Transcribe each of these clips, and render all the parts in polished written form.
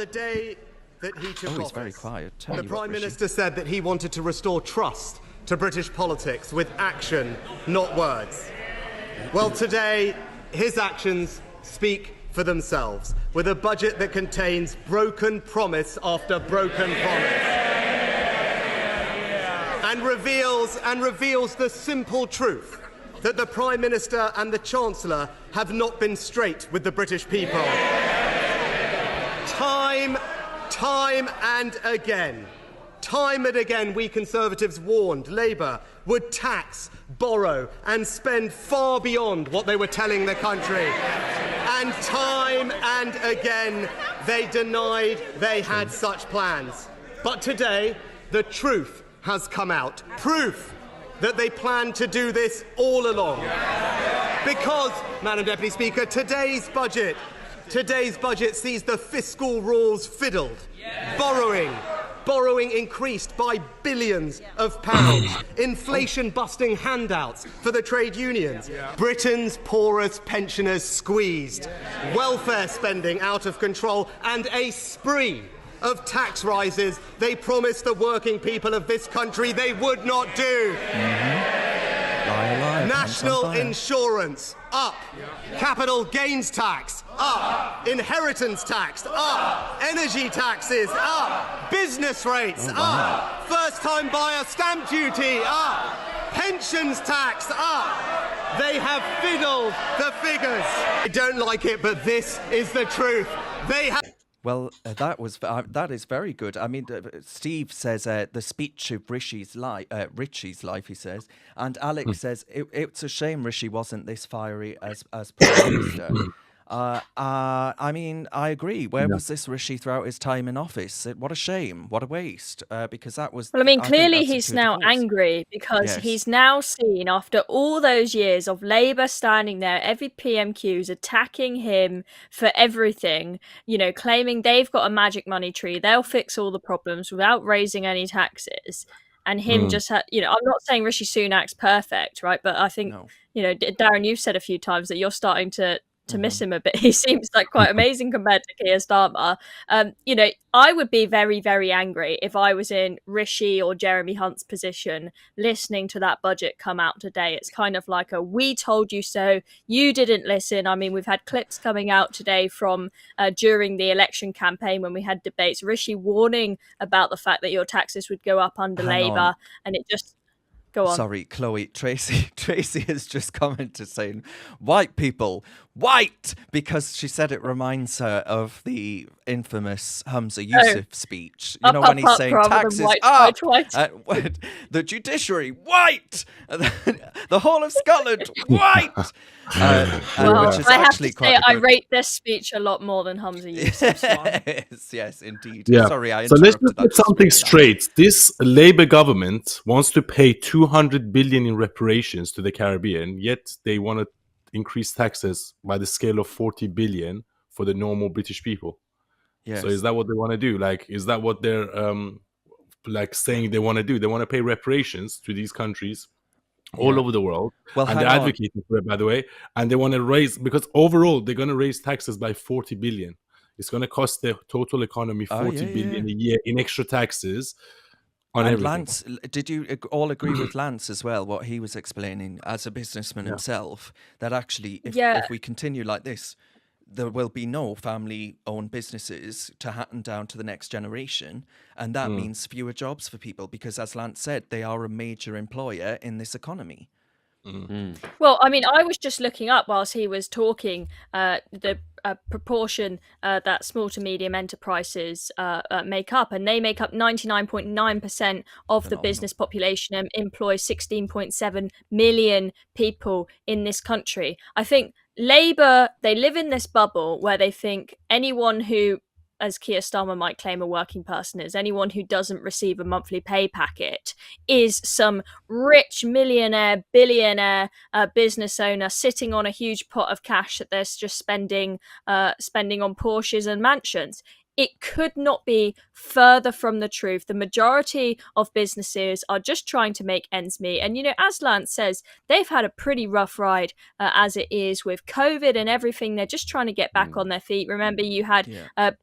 the day that he took office, he's very quiet. the Prime Minister said that he wanted to restore trust to British politics with action, not words. Well, today, his actions speak for themselves, with a budget that contains broken promise after broken promise, and reveals the simple truth that the Prime Minister and the Chancellor have not been straight with the British people. Time and again, we Conservatives warned Labour would tax, borrow and spend far beyond what they were telling the country. And time and again, they denied they had such plans. But today, the truth has come out. Proof that they planned to do this all along. Because, Madam Deputy Speaker, today's budget sees the fiscal rules fiddled, borrowing increased by billions of pounds, inflation-busting handouts for the trade unions, Britain's poorest pensioners squeezed, welfare spending out of control, and a spree of tax rises they promised the working people of this country they would not do. National insurance, up. Capital gains tax, up. Inheritance tax, up. Energy taxes, up. Business rates, up. First-time buyer stamp duty, up. Pensions tax, up. They have fiddled the figures. I don't like it, but this is the truth. They have... Well, that is very good. I mean, Steve says the speech of Rishi's life, he says, and Alex says it's a shame Rishi wasn't this fiery as Prime Minister. I mean, I agree. Where was this Rishi throughout his time in office? What a shame. What a waste. Because that was... Well, I mean, clearly he's now angry because he's now seen, after all those years of Labour standing there, every PMQ's attacking him for everything, you know, claiming they've got a magic money tree, they'll fix all the problems without raising any taxes. And him just, you know, I'm not saying Rishi Sunak's perfect, right? But I think, you know, Darren, you've said a few times that you're starting to miss him a bit. He seems like quite amazing compared to Keir Starmer. You know, I would be very, very angry if I was in Rishi or Jeremy Hunt's position listening to that budget come out today. It's kind of like a "we told you so, you didn't listen." I mean, we've had clips coming out today from during the election campaign when we had debates, Rishi warning about the fact that your taxes would go up under Labour, and it just... Go on. Sorry, Chloe. Tracy has just commented saying, white people, white, because she said it reminds her of the infamous Hamza Yusuf speech. You know, when he's saying taxes up, the judiciary, white, the whole of Scotland, white. Well, I have to say, I rate this speech a lot more than Hamza Yusuf's one. Yes, indeed. Yeah. Sorry, I so let's interrupted. put something straight. This Labour government wants to pay 200 billion in reparations to the Caribbean, yet they want to increase taxes by the scale of 40 billion for the normal British people. Yes. So is that what they want to do? Like, is that what they're saying they want to do? They want to pay reparations to these countries all over the world. Well, and they're advocating for it, by the way. And they want to raise, because overall they're going to raise taxes by 40 billion. It's going to cost the total economy 40 billion a year in extra taxes. And Lance, did you all agree with Lance as well, what he was explaining as a businessman himself, that actually if we continue like this, there will be no family-owned businesses to hand down to the next generation, and that means fewer jobs for people, because as Lance said, they are a major employer in this economy. Well, I mean, I was just looking up whilst he was talking the proportion that small to medium enterprises make up, and they make up 99.9% of the business population and employ 16.7 million people in this country. I think Labour, they live in this bubble where they think anyone who, as Keir Starmer might claim a working person is, anyone who doesn't receive a monthly pay packet is some rich millionaire, billionaire business owner sitting on a huge pot of cash that they're just spending on Porsches and mansions. it could not be further from the truth. The majority of businesses are just trying to make ends meet. And, as Lance says, they've had a pretty rough ride as it is with COVID and everything. They're just trying to get back on their feet. Remember, you had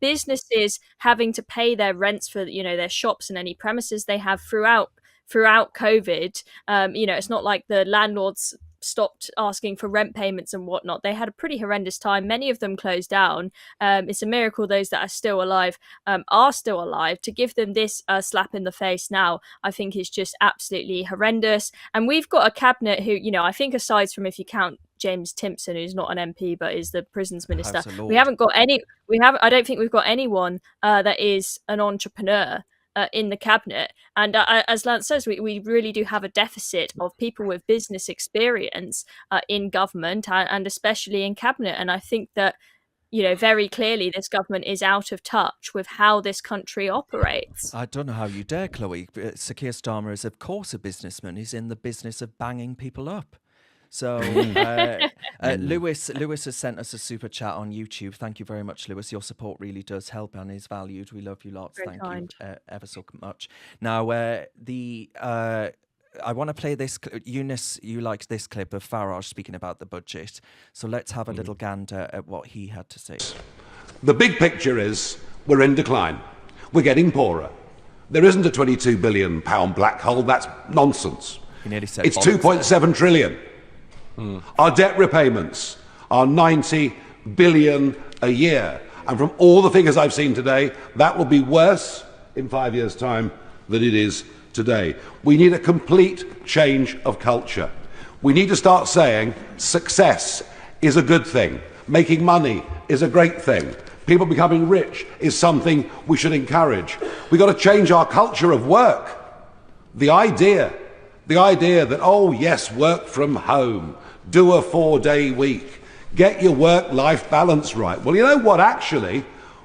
businesses having to pay their rents for, their shops and any premises they have throughout COVID. It's not like the landlords stopped asking for rent payments and whatnot. They had a pretty horrendous time. Many of them closed down. It's a miracle those that are still alive are still alive. To give them this slap in the face now, I think is just absolutely horrendous. And we've got a cabinet who, I think aside from if you count James Timpson, who's not an MP but is the prisons minister, we haven't got any. I don't think we've got anyone that is an entrepreneur in the cabinet. And as Lance says, we really do have a deficit of people with business experience in government and especially in cabinet. And I think that, very clearly this government is out of touch with how this country operates. I don't know how you dare, Chloe. Sir Keir Starmer is, of course, a businessman. He's in the business of banging people up. So Lewis has sent us a super chat on YouTube. Thank you very much, Lewis. Your support really does help and is valued. We love you lots. Very kind. You ever so much. Now, I want to play this. Eunice, you liked this clip of Farage speaking about the budget. So let's have a little gander at what he had to say. The big picture is we're in decline. We're getting poorer. There isn't a £22 billion black hole. That's nonsense. He nearly said it's 2.7 trillion. Our debt repayments are 90 billion a year. And from all the figures I've seen today, that will be worse in 5 years' time than it is today. We need a complete change of culture. We need to start saying success is a good thing. Making money is a great thing. People becoming rich is something we should encourage. We've got to change our culture of work. The idea that, oh yes, work from home, do a 4-day week, get your work-life balance right. Well, you know what, actually,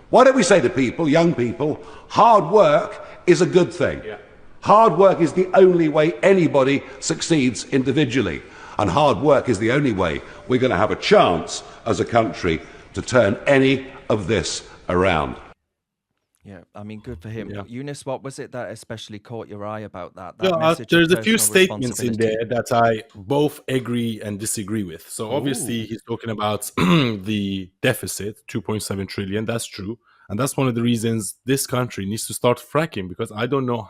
why don't we say to people, young people, hard work is a good thing. Yeah. Hard work is the only way anybody succeeds individually. And hard work is the only way we're going to have a chance as a country to turn any of this around. Yeah, I mean, good for him. Yeah. Eunice, what was it that especially caught your eye about that? There's a few statements in there that I both agree and disagree with. So obviously he's talking about the deficit, 2.7 trillion. That's true. And that's one of the reasons this country needs to start fracking, because I don't know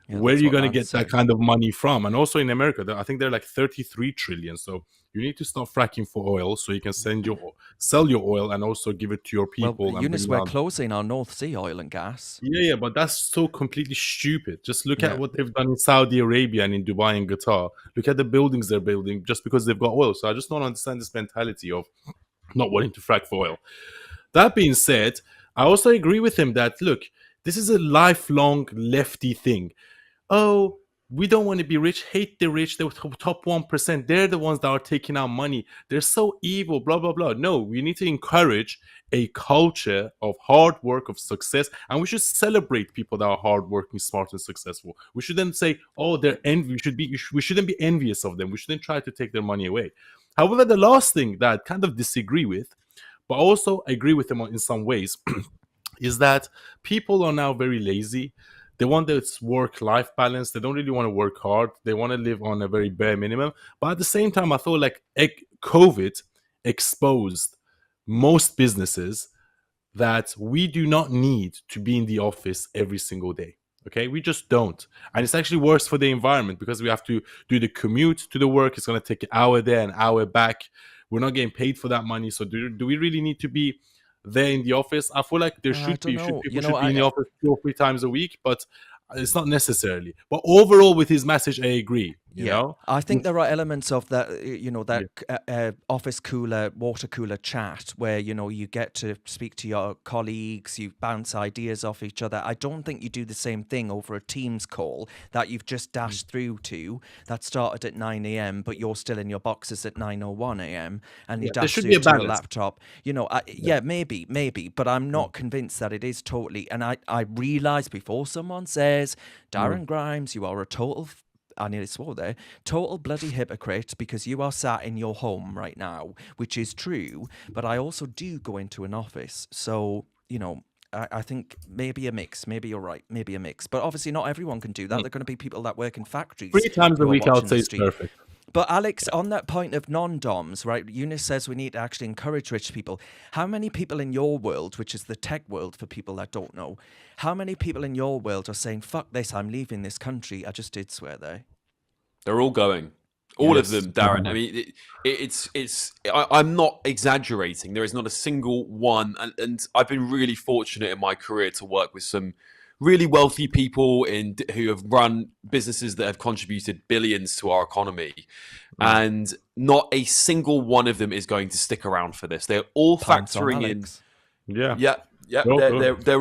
where you're going to get that kind of money from. And also in America, I think they're like 33 trillion. So you need to start fracking for oil so you can sell your oil and also give it to your people. Well, Eunice, we're closing our North Sea oil and gas. Yeah, but that's so completely stupid. Just look at what they've done in Saudi Arabia and in Dubai and Qatar. Look at the buildings they're building just because they've got oil. So I just don't understand this mentality of not wanting to frack for oil. That being said, I also agree with him that, look, this is a lifelong lefty thing. Oh, we don't want to be rich, hate the rich, the top 1%. They're the ones that are taking our money. They're so evil, blah, blah, blah. No, we need to encourage a culture of hard work, of success, and we should celebrate people that are hardworking, smart, and successful. We shouldn't say, oh, they're envy. We shouldn't be envious of them. We shouldn't try to take their money away. However, the last thing that I kind of disagree with, but also agree with them in some ways, is that people are now very lazy. They want this work-life balance. They don't really want to work hard. They want to live on a very bare minimum. But at the same time, I feel like COVID exposed most businesses that we do not need to be in the office every single day. Okay, we just don't. And it's actually worse for the environment because we have to do the commute to the work. It's going to take an hour there, an hour back. We're not getting paid for that money. So do we really need to be there in the office? I feel like there should be. People should be in the office 2 or 3 times a week, but it's not necessarily. But overall, with his message, I agree. You know, I think there are elements of that, office cooler, water cooler chat where, you get to speak to your colleagues, you bounce ideas off each other. I don't think you do the same thing over a Teams call that you've just dashed through to that started at 9 a.m., but you're still in your boxes at 9:01 a.m. and you dash through to your laptop. Maybe, but I'm not convinced that it is totally. And I realize before someone says, Darren Grimes, you are a I nearly swore there, total bloody hypocrite because you are sat in your home right now, which is true, but I also do go into an office. So, I think maybe a mix. Maybe you're right. Maybe a mix. But obviously, not everyone can do that. There are going to be people that work in factories. 3 times a who are week, I would watching say, the is stream. perfect. But Alex, on that point of non-doms, right? Eunice says we need to actually encourage rich people. How many people in your world, which is the tech world for people that don't know, how many people in your world are saying, fuck this, I'm leaving this country? I just did swear there. They're all going. All of them, Darren. I mean, I'm not exaggerating. There is not a single one. And I've been really fortunate in my career to work with some really wealthy people who have run businesses that have contributed billions to our economy. And not a single one of them is going to stick around for this. They're all factoring in. Yeah. They're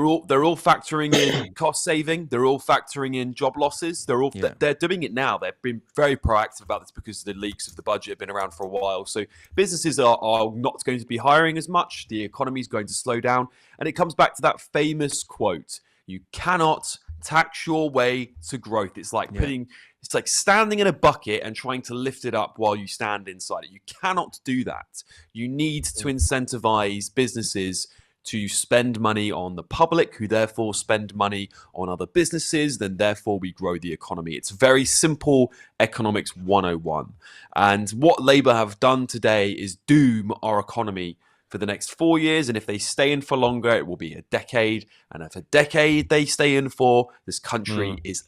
all factoring in cost saving. They're all factoring in job losses. They're doing it now. They've been very proactive about this because the leaks of the budget have been around for a while. So businesses are not going to be hiring as much. The economy is going to slow down, and it comes back to that famous quote: "You cannot tax your way to growth." It's like it's like standing in a bucket and trying to lift it up while you stand inside it. You cannot do that. You need to incentivize businesses to spend money on the public, who therefore spend money on other businesses, then therefore we grow the economy. It's very simple economics 101. And what Labour have done today is doom our economy for the next 4 years. And if they stay in for longer, it will be a decade. And if a decade they stay in for, this country is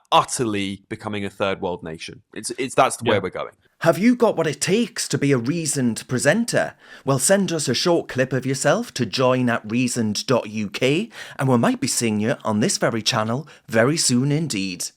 utterly becoming a third world nation. That's where we're going. Have you got what it takes to be a reasoned presenter? Well, send us a short clip of yourself to join@reasoned.uk and we might be seeing you on this very channel very soon indeed.